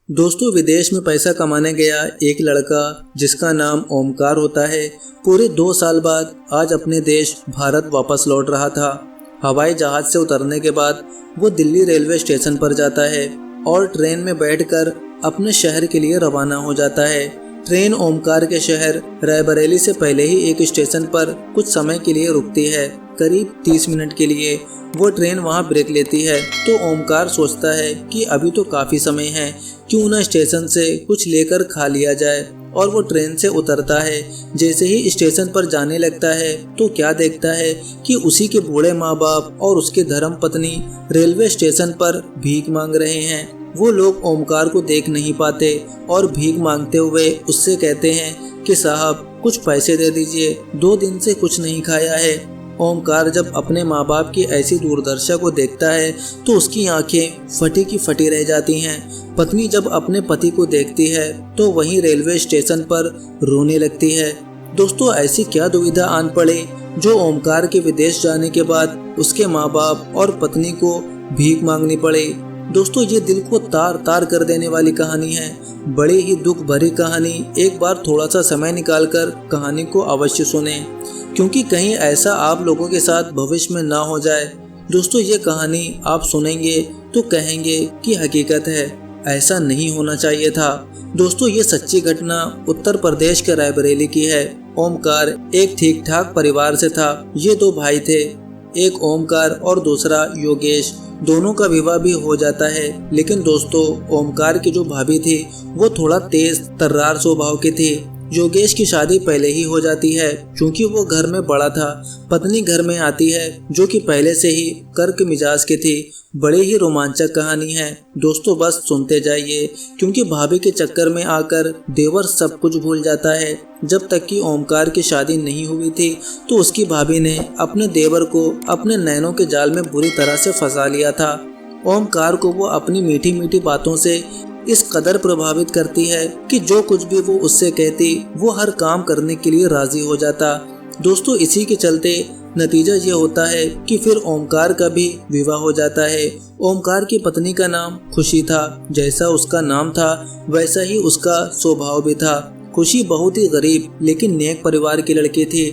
दोस्तों, विदेश में पैसा कमाने गया एक लड़का जिसका नाम ओमकार होता है, पूरे 2 साल बाद आज अपने देश भारत वापस लौट रहा था। हवाई जहाज से उतरने के बाद वो दिल्ली रेलवे स्टेशन पर जाता है और ट्रेन में बैठकर अपने शहर के लिए रवाना हो जाता है। ट्रेन ओमकार के शहर रायबरेली से पहले ही एक स्टेशन पर कुछ समय के लिए रुकती है। करीब 30 मिनट के लिए वो ट्रेन वहाँ ब्रेक लेती है, तो ओमकार सोचता है कि अभी तो काफ़ी समय है, क्यों ना स्टेशन से कुछ लेकर खा लिया जाए। और वो ट्रेन से उतरता है। जैसे ही स्टेशन पर जाने लगता है तो क्या देखता है कि उसी के बूढ़े माँ बाप और उसकी धर्म पत्नी रेलवे स्टेशन पर भीख मांग रहे हैं। वो लोग ओमकार को देख नहीं पाते और भीख मांगते हुए उससे कहते हैं कि साहब कुछ पैसे दे दीजिए, 2 दिन से कुछ नहीं खाया है। ओमकार जब अपने माँ बाप की ऐसी दुर्दशा को देखता है तो उसकी आंखें फटी की फटी रह जाती हैं। पत्नी जब अपने पति को देखती है तो वहीं रेलवे स्टेशन पर रोने लगती है। दोस्तों, ऐसी क्या दुविधा आन पड़े जो ओमकार के विदेश जाने के बाद उसके माँ बाप और पत्नी को भीख मांगनी पड़े। दोस्तों, ये दिल को तार तार कर देने वाली कहानी है, बड़ी ही दुख भरी कहानी। एक बार थोड़ा सा समय निकालकर कहानी को अवश्य सुने, क्योंकि कहीं ऐसा आप लोगों के साथ भविष्य में ना हो जाए। दोस्तों, ये कहानी आप सुनेंगे तो कहेंगे कि हकीकत है, ऐसा नहीं होना चाहिए था। दोस्तों, ये सच्ची घटना उत्तर प्रदेश के रायबरेली की है। ओमकार एक ठीक ठाक परिवार से था। ये 2 भाई थे, एक ओमकार और दूसरा योगेश। दोनों का विवाह भी हो जाता है, लेकिन दोस्तों ओमकार की जो भाभी थी वो थोड़ा तेज तर्रार स्वभाव की थी। योगेश की शादी पहले ही हो जाती है, क्योंकि वो घर में बड़ा था। पत्नी घर में आती है जो कि पहले से ही कर्क मिजाज की थी। बड़ी ही रोमांचक कहानी है दोस्तों, बस सुनते जाइए, क्योंकि भाभी के चक्कर में आकर देवर सब कुछ भूल जाता है। जब तक कि ओमकार की शादी नहीं हुई थी तो उसकी भाभी ने अपने देवर को अपने नैनों के जाल में बुरी तरह से फंसा लिया था। ओमकार को वो अपनी मीठी मीठी बातों से इस कदर प्रभावित करती है कि जो कुछ भी वो उससे कहती वो हर काम करने के लिए राजी हो जाता। दोस्तों, इसी के चलते नतीजा ये होता है कि फिर ओमकार का भी विवाह हो जाता है। ओमकार की पत्नी का नाम खुशी था। जैसा उसका नाम था वैसा ही उसका स्वभाव भी था। खुशी बहुत ही गरीब लेकिन नेक परिवार की लड़की थी।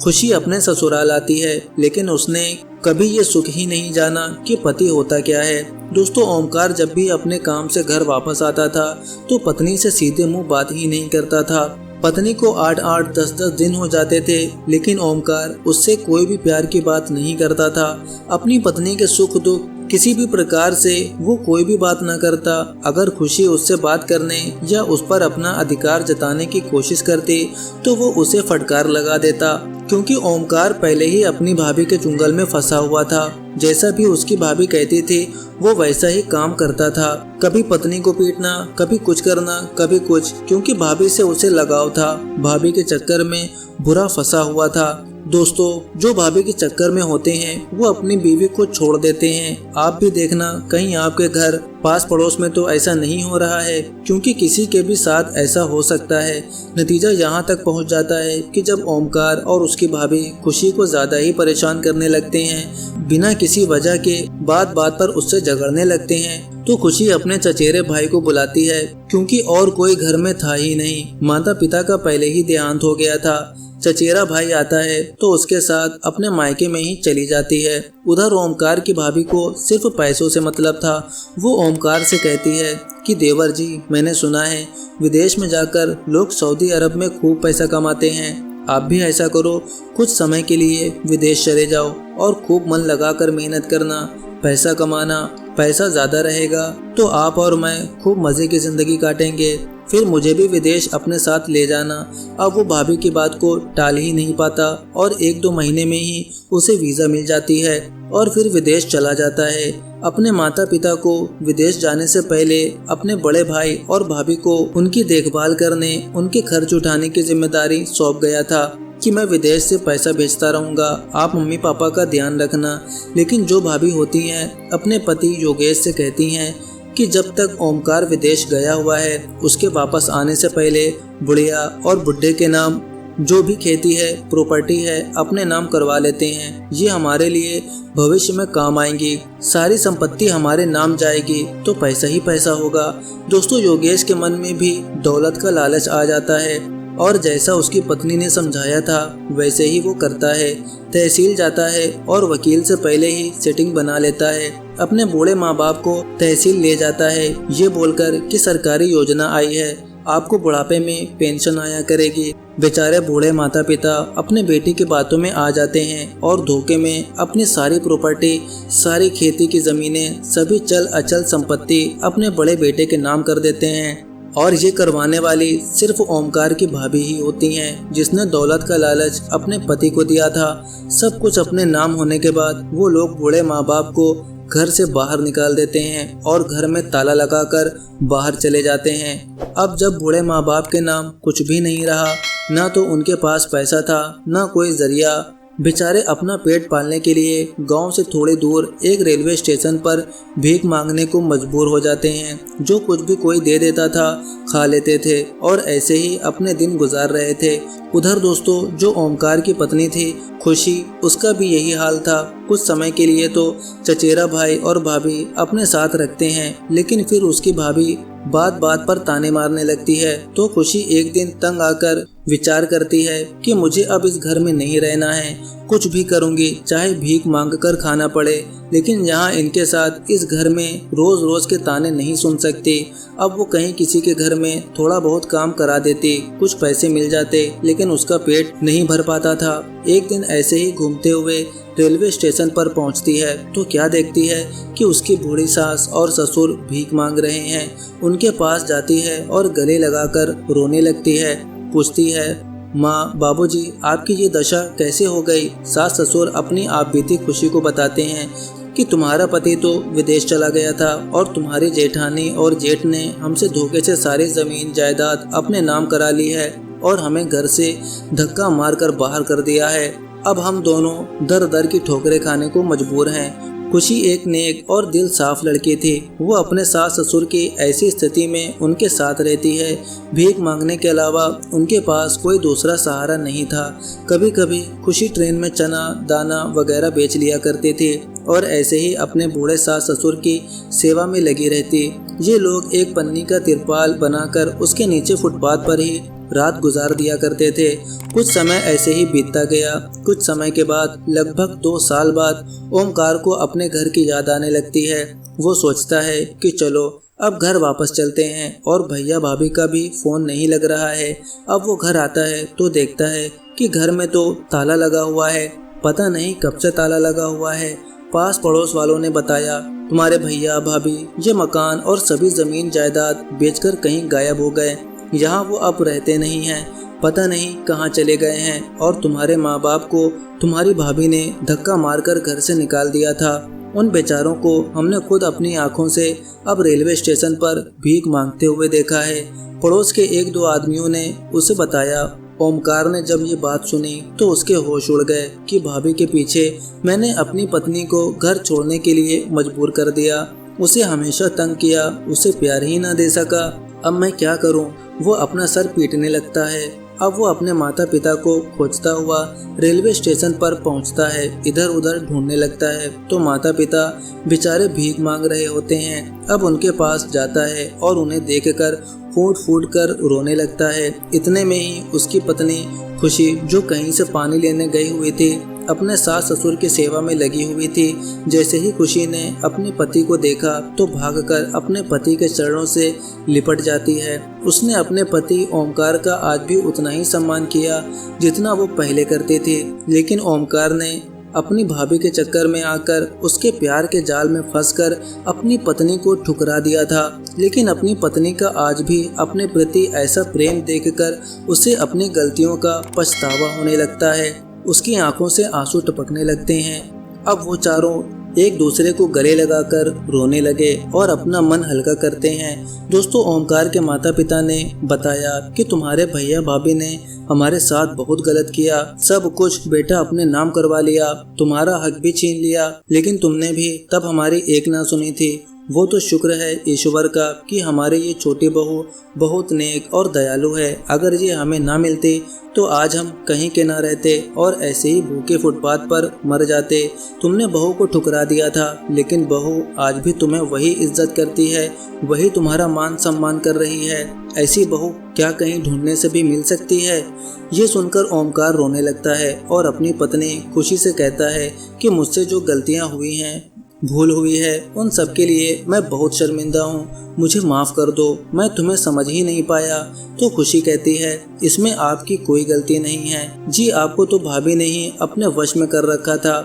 खुशी अपने ससुराल आती है, लेकिन उसने कभी ये सुख ही नहीं जाना कि पति होता क्या है। दोस्तों, ओमकार जब भी अपने काम से घर वापस आता था तो पत्नी से सीधे मुंह बात ही नहीं करता था। पत्नी को 8-8, 10-10 दिन हो जाते थे, लेकिन ओमकार उससे कोई भी प्यार की बात नहीं करता था। अपनी पत्नी के सुख दुख किसी भी प्रकार से वो कोई भी बात न करता। अगर खुशी उससे बात करने या उस पर अपना अधिकार जताने की कोशिश करती तो वो उसे फटकार लगा देता, क्योंकि ओमकार पहले ही अपनी भाभी के चुंगल में फंसा हुआ था। जैसा भी उसकी भाभी कहती थी वो वैसा ही काम करता था। कभी पत्नी को पीटना, कभी कुछ करना, कभी कुछ, क्योंकि भाभी से उसे लगाव था। भाभी के चक्कर में बुरा फंसा हुआ था। दोस्तों, जो भाभी के चक्कर में होते हैं वो अपनी बीवी को छोड़ देते हैं। आप भी देखना कहीं आपके घर पास पड़ोस में तो ऐसा नहीं हो रहा है, क्योंकि किसी के भी साथ ऐसा हो सकता है। नतीजा यहाँ तक पहुँच जाता है कि जब ओमकार और उसकी भाभी खुशी को ज्यादा ही परेशान करने लगते हैं, बिना किसी वजह के बात बात पर उससे झगड़ने लगते हैं, तो खुशी अपने चचेरे भाई को बुलाती है, क्योंकि और कोई घर में था ही नहीं। माता पिता का पहले ही देहांत हो गया था। चचेरा भाई आता है तो उसके साथ अपने मायके में ही चली जाती है। उधर ओमकार की भाभी को सिर्फ पैसों से मतलब था। वो ओमकार से कहती है कि देवर जी, मैंने सुना है विदेश में जाकर लोग सऊदी अरब में खूब पैसा कमाते हैं। आप भी ऐसा करो, कुछ समय के लिए विदेश चले जाओ और खूब मन लगाकर मेहनत करना, पैसा कमाना। पैसा ज्यादा रहेगा तो आप और मैं खूब मजे की जिंदगी काटेंगे। फिर मुझे भी विदेश अपने साथ ले जाना। अब वो भाभी की बात को टाल ही नहीं पाता और 1-2 महीने में ही उसे वीजा मिल जाती है और फिर विदेश चला जाता है। अपने माता पिता को विदेश जाने से पहले अपने बड़े भाई और भाभी को उनकी देखभाल करने, उनके खर्च उठाने की जिम्मेदारी सौंप गया था कि मैं विदेश से पैसा भेजता रहूँगा, आप मम्मी पापा का ध्यान रखना। लेकिन जो भाभी होती हैं अपने पति योगेश से कहती हैं कि जब तक ओमकार विदेश गया हुआ है उसके वापस आने से पहले बुढ़िया और बुढ़े के नाम जो भी खेती है, प्रॉपर्टी है, अपने नाम करवा लेते हैं। ये हमारे लिए भविष्य में काम आएंगी। सारी संपत्ति हमारे नाम जाएगी तो पैसा ही पैसा होगा। दोस्तों, योगेश के मन में भी दौलत का लालच आ जाता है और जैसा उसकी पत्नी ने समझाया था वैसे ही वो करता है। तहसील जाता है और वकील से पहले ही सेटिंग बना लेता है। अपने बूढ़े माँ बाप को तहसील ले जाता है ये बोलकर कि सरकारी योजना आई है, आपको बुढ़ापे में पेंशन आया करेगी। बेचारे बूढ़े माता पिता अपने बेटी की बातों में आ जाते हैं और धोखे में अपनी सारी प्रॉपर्टी, सारी खेती की जमीनें, सभी चल अचल संपत्ति अपने बड़े बेटे के नाम कर देते हैं। और ये करवाने वाली सिर्फ ओमकार की भाभी ही होती हैं, जिसने दौलत का लालच अपने पति को दिया था। सब कुछ अपने नाम होने के बाद वो लोग बूढ़े माँ बाप को घर से बाहर निकाल देते हैं और घर में ताला लगाकर बाहर चले जाते हैं। अब जब बूढ़े माँ बाप के नाम कुछ भी नहीं रहा, ना तो उनके पास पैसा था, ना कोई जरिया, बेचारे अपना पेट पालने के लिए गांव से थोड़े दूर एक रेलवे स्टेशन पर भीख मांगने को मजबूर हो जाते हैं। जो कुछ भी कोई दे देता था खा लेते थे और ऐसे ही अपने दिन गुजार रहे थे। उधर दोस्तों, जो ओमकार की पत्नी थी खुशी, उसका भी यही हाल था। कुछ समय के लिए तो चचेरा भाई और भाभी अपने साथ रखते हैं, लेकिन फिर उसकी भाभी बात बात पर ताने मारने लगती है। तो खुशी एक दिन तंग आकर विचार करती है कि मुझे अब इस घर में नहीं रहना है, कुछ भी करूंगी, चाहे भीख मांग कर खाना पड़े, लेकिन यहाँ इनके साथ इस घर में रोज रोज के ताने नहीं सुन सकती। अब वो कहीं किसी के घर में थोड़ा बहुत काम करा देती, कुछ पैसे मिल जाते, लेकिन उसका पेट नहीं भर पाता था। एक दिन ऐसे ही घूमते हुए रेलवे स्टेशन पर पहुंचती है तो क्या देखती है कि उसकी बूढ़ी सास और ससुर भीख मांग रहे हैं। उनके पास जाती है और गले लगाकर रोने लगती है। पूछती है, माँ, बाबूजी, आपकी ये दशा कैसे हो गई? सास ससुर अपनी आप बीती खुशी को बताते हैं कि तुम्हारा पति तो विदेश चला गया था और तुम्हारी जेठानी और जेठ ने हमसे धोखे से सारी जमीन जायदाद अपने नाम करा ली है और हमें घर से धक्का मारकर बाहर कर दिया है। अब हम दोनों दर दर की ठोकरें खाने को मजबूर हैं। खुशी एक नेक और दिल साफ लड़की थी। वो अपने सास ससुर की ऐसी स्थिति में उनके साथ रहती है। भीख मांगने के अलावा उनके पास कोई दूसरा सहारा नहीं था। कभी कभी खुशी ट्रेन में चना दाना वगैरह बेच लिया करती थी और ऐसे ही अपने बूढ़े सास ससुर की सेवा में लगी रहती। ये लोग एक पन्नी का तिरपाल बनाकर उसके नीचे फुटपाथ पर ही रात गुजार दिया करते थे। कुछ समय ऐसे ही बीतता गया। कुछ समय के बाद, लगभग 2 साल बाद, ओमकार को अपने घर की याद आने लगती है। वो सोचता है कि चलो अब घर वापस चलते हैं और भैया भाभी का भी फोन नहीं लग रहा है। अब वो घर आता है तो देखता है कि घर में तो ताला लगा हुआ है। पता नहीं कब से ताला लगा हुआ है। पास पड़ोस वालों ने बताया, तुम्हारे भैया भाभी ये मकान और सभी जमीन जायदाद बेचकर कहीं गायब हो गए। यहाँ वो अब रहते नहीं हैं, पता नहीं कहाँ चले गए हैं और तुम्हारे माँ बाप को तुम्हारी भाभी ने धक्का मारकर घर से निकाल दिया था। उन बेचारों को हमने खुद अपनी आंखों से अब रेलवे स्टेशन पर भीख मांगते हुए देखा है। पड़ोस के 1-2 आदमियों ने उसे बताया। ओमकार ने जब ये बात सुनी तो उसके होश उड़ गए कि भाभी के पीछे मैंने अपनी पत्नी को घर छोड़ने के लिए मजबूर कर दिया, उसे हमेशा तंग किया, उसे प्यार ही ना दे सका। अब मैं क्या करूं? वो अपना सर पीटने लगता है। अब वो अपने माता पिता को खोजता हुआ रेलवे स्टेशन पर पहुंचता है। इधर उधर ढूंढने लगता है तो माता पिता बेचारे भीख मांग रहे होते हैं। अब उनके पास जाता है और उन्हें देखकर फूट फूट कर रोने लगता है। इतने में ही उसकी पत्नी खुशी, जो कहीं से पानी लेने गई हुई थी, अपने सास ससुर की सेवा में लगी हुई थी। जैसे ही खुशी ने अपने पति को देखा तो भागकर अपने पति के चरणों से लिपट जाती है। उसने अपने पति ओमकार का आज भी उतना ही सम्मान किया जितना वो पहले करती थी, लेकिन ओमकार ने अपनी भाभी के चक्कर में आकर उसके प्यार के जाल में फंसकर अपनी पत्नी को ठुकरा दिया था। लेकिन अपनी पत्नी का आज भी अपने प्रति ऐसा प्रेम देखकर उसे अपनी गलतियों का पछतावा होने लगता है। उसकी आंखों से आंसू टपकने लगते हैं। अब वो चारों एक दूसरे को गले लगाकर रोने लगे और अपना मन हल्का करते हैं। दोस्तों, ओमकार के माता पिता ने बताया कि तुम्हारे भैया भाभी ने हमारे साथ बहुत गलत किया। सब कुछ बेटा अपने नाम करवा लिया, तुम्हारा हक भी छीन लिया, लेकिन तुमने भी तब हमारी एक ना सुनी थी। वो तो शुक्र है ईश्वर का कि हमारे ये छोटी बहू बहुत नेक और दयालु है। अगर ये हमें ना मिलती तो आज हम कहीं के ना रहते और ऐसे ही भूखे फुटपाथ पर मर जाते। तुमने बहू को ठुकरा दिया था, लेकिन बहू आज भी तुम्हें वही इज्जत करती है, वही तुम्हारा मान सम्मान कर रही है। ऐसी बहू क्या कहीं ढूंढने से भी मिल सकती है? ये सुनकर ओमकार रोने लगता है और अपनी पत्नी खुशी से कहता है कि मुझसे जो गलतियाँ हुई हैं, भूल हुई है, उन सब के लिए मैं बहुत शर्मिंदा हूँ, मुझे माफ़ कर दो, मैं तुम्हें समझ ही नहीं पाया। तो खुशी कहती है, इसमें आपकी कोई गलती नहीं है जी, आपको तो भाभी ने ही अपने वश में कर रखा था,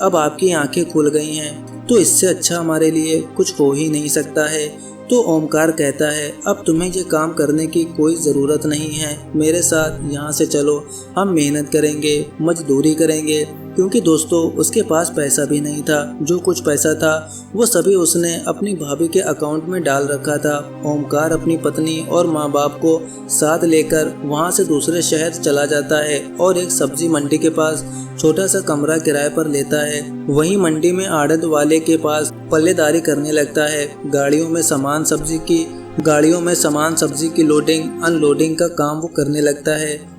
अब आपकी आंखें खुल गई हैं, तो इससे अच्छा हमारे लिए कुछ हो ही नहीं सकता है। तो ओमकार कहता है, अब तुम्हें ये काम करने की कोई ज़रूरत नहीं है, मेरे साथ यहाँ से चलो, हम मेहनत करेंगे, मजदूरी करेंगे। क्योंकि दोस्तों उसके पास पैसा भी नहीं था, जो कुछ पैसा था वो सभी उसने अपनी भाभी के अकाउंट में डाल रखा था। ओमकार अपनी पत्नी और माँ बाप को साथ लेकर वहाँ से दूसरे शहर चला जाता है और एक सब्जी मंडी के पास छोटा सा कमरा किराए पर लेता है। वहीं मंडी में आड़त वाले के पास पल्लेदारी करने लगता है। गाड़ियों में सामान सब्जी की लोडिंग अनलोडिंग का काम वो करने लगता है।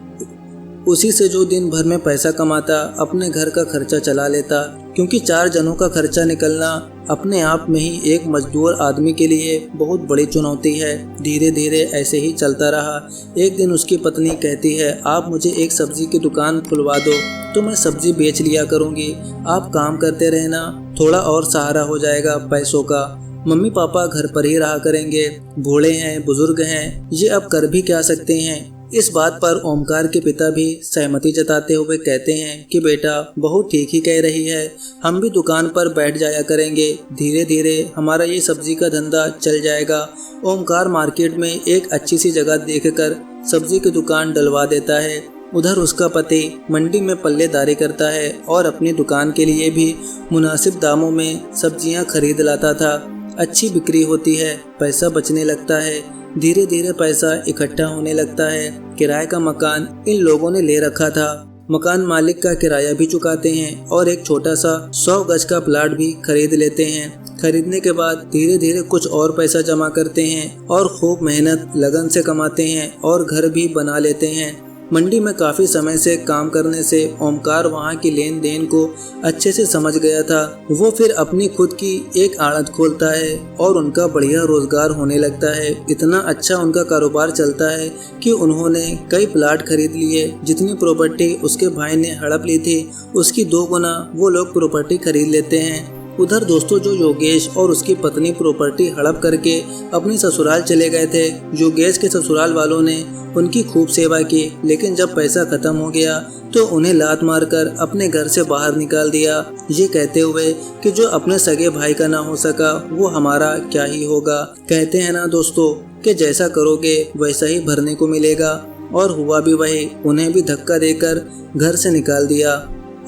उसी से जो दिन भर में पैसा कमाता अपने घर का खर्चा चला लेता, क्योंकि 4 जनों का खर्चा निकलना अपने आप में ही एक मजदूर आदमी के लिए बहुत बड़ी चुनौती है। धीरे धीरे ऐसे ही चलता रहा। एक दिन उसकी पत्नी कहती है, आप मुझे एक सब्जी की दुकान खुलवा दो तो मैं सब्जी बेच लिया करूँगी, आप काम करते रहना, थोड़ा और सहारा हो जाएगा पैसों का। मम्मी पापा घर पर ही रहा करेंगे, बूढ़े हैं, बुजुर्ग हैं, ये अब कर भी क्या सकते हैं। इस बात पर ओमकार के पिता भी सहमति जताते हुए कहते हैं कि बेटा बहुत ठीक ही कह रही है, हम भी दुकान पर बैठ जाया करेंगे, धीरे धीरे हमारा ये सब्जी का धंधा चल जाएगा। ओमकार मार्केट में एक अच्छी सी जगह देखकर सब्जी की दुकान डलवा देता है। उधर उसका पति मंडी में पल्लेदारी करता है और अपनी दुकान के लिए भी मुनासिब दामों में सब्जियां खरीद लाता था। अच्छी बिक्री होती है, पैसा बचने लगता है, धीरे धीरे पैसा इकट्ठा होने लगता है। किराए का मकान इन लोगों ने ले रखा था, मकान मालिक का किराया भी चुकाते हैं और एक छोटा सा 100 गज का प्लाट भी खरीद लेते हैं। खरीदने के बाद धीरे धीरे कुछ और पैसा जमा करते हैं और खूब मेहनत लगन से कमाते हैं और घर भी बना लेते हैं। मंडी में काफ़ी समय से काम करने से ओमकार वहाँ की लेन देन को अच्छे से समझ गया था। वो फिर अपनी खुद की एक आड़त खोलता है और उनका बढ़िया रोजगार होने लगता है। इतना अच्छा उनका कारोबार चलता है कि उन्होंने कई प्लाट खरीद लिए। जितनी प्रॉपर्टी उसके भाई ने हड़प ली थी उसकी 2 गुना वो लोग प्रॉपर्टी खरीद लेते हैं। उधर दोस्तों जो योगेश और उसकी पत्नी प्रॉपर्टी हड़प करके अपने ससुराल चले गए थे, योगेश के ससुराल वालों ने उनकी खूब सेवा की, लेकिन जब पैसा खत्म हो गया तो उन्हें लात मारकर अपने घर से बाहर निकाल दिया, ये कहते हुए कि जो अपने सगे भाई का ना हो सका वो हमारा क्या ही होगा। कहते हैं ना दोस्तों कि जैसा करोगे वैसा ही भरने को मिलेगा, और हुआ भी वही। उन्हें भी धक्का देकर घर से निकाल दिया।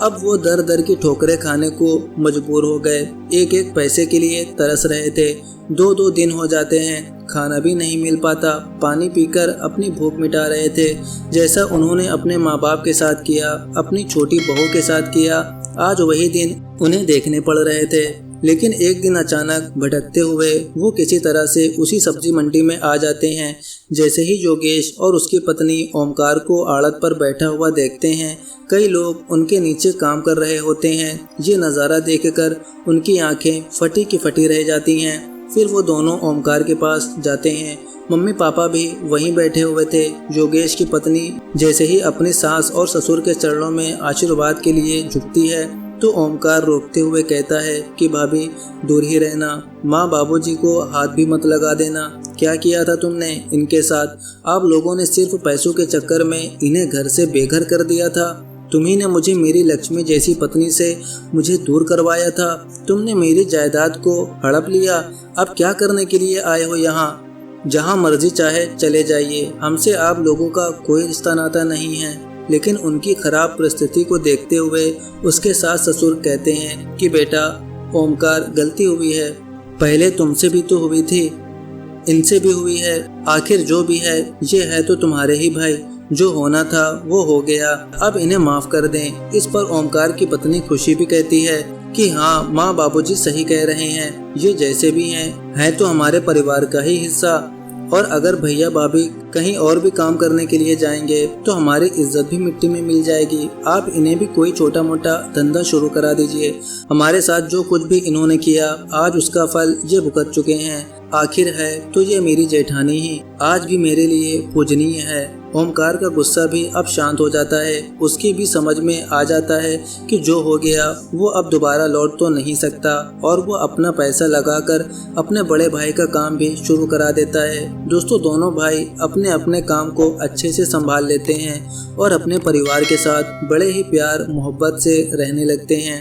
अब वो दर दर की ठोकरें खाने को मजबूर हो गए। एक एक पैसे के लिए तरस रहे थे। 2-2 दिन हो जाते हैं, खाना भी नहीं मिल पाता। पानी पीकर अपनी भूख मिटा रहे थे, जैसा उन्होंने अपने माँ बाप के साथ किया, अपनी छोटी बहू के साथ किया। आज वही दिन उन्हें देखने पड़ रहे थे। लेकिन एक दिन अचानक भटकते हुए वो किसी तरह से उसी सब्जी मंडी में आ जाते हैं। जैसे ही योगेश और उसकी पत्नी ओमकार को आड़त पर बैठा हुआ देखते हैं, कई लोग उनके नीचे काम कर रहे होते हैं। ये नज़ारा देखकर उनकी आंखें फटी की फटी रह जाती हैं। फिर वो दोनों ओमकार के पास जाते हैं। मम्मी पापा भी वहीं बैठे हुए थे। योगेश की पत्नी जैसे ही अपनी सास और ससुर के चरणों में आशीर्वाद के लिए झुकती है तो ओमकार रोकते हुए कहता है कि भाभी दूर ही रहना, माँ बाबूजी को हाथ भी मत लगा देना। क्या किया था तुमने इनके साथ? आप लोगों ने सिर्फ पैसों के चक्कर में इन्हें घर से बेघर कर दिया था। तुम्ही ने मुझे मेरी लक्ष्मी जैसी पत्नी से मुझे दूर करवाया था। तुमने मेरी जायदाद को हड़प लिया। अब क्या करने के लिए आए हो यहाँ? जहाँ मर्जी चाहे चले जाइए, हमसे आप लोगों का कोई रिश्ता नाता नहीं है। लेकिन उनकी खराब परिस्थिति को देखते हुए उसके सास ससुर कहते हैं कि बेटा ओमकार, गलती हुई है, पहले तुमसे भी तो हुई थी, इनसे भी हुई है, आखिर जो भी है ये है तो तुम्हारे ही भाई, जो होना था वो हो गया, अब इन्हें माफ कर दें। इस पर ओमकार की पत्नी खुशी भी कहती है कि हाँ, माँ बाबूजी सही कह रहे हैं, ये जैसे भी हैं तो हमारे परिवार का ही हिस्सा, और अगर भैया भाभी कहीं और भी काम करने के लिए जाएंगे तो हमारी इज्जत भी मिट्टी में मिल जाएगी। आप इन्हें भी कोई छोटा मोटा धंधा शुरू करा दीजिए। हमारे साथ जो कुछ भी इन्होंने किया, आज उसका फल ये भुगत चुके हैं। आखिर है तो ये मेरी जेठानी ही आज भी मेरे लिए पूजनीय है। ओमकार का गुस्सा भी अब शांत हो जाता है। उसकी भी समझ में आ जाता है कि जो हो गया वो अब दोबारा लौट तो नहीं सकता, और वो अपना पैसा लगाकर अपने बड़े भाई का काम भी शुरू करा देता है। दोस्तों, दोनों भाई अपने अपने काम को अच्छे से संभाल लेते हैं और अपने परिवार के साथ बड़े ही प्यार मोहब्बत से रहने लगते हैं।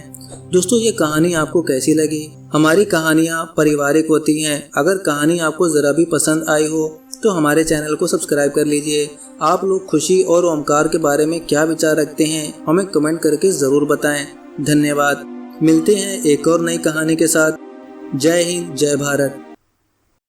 दोस्तों, ये कहानी आपको कैसी लगी? हमारी कहानियाँ पारिवारिक होती हैं। अगर कहानी आपको ज़रा भी पसंद आई हो तो हमारे चैनल को सब्सक्राइब कर लीजिए। आप लोग खुशी और ओमकार के बारे में क्या विचार रखते हैं, हमें कमेंट करके ज़रूर बताएं। धन्यवाद। मिलते हैं एक और नई कहानी के साथ। जय हिंद, जय भारत।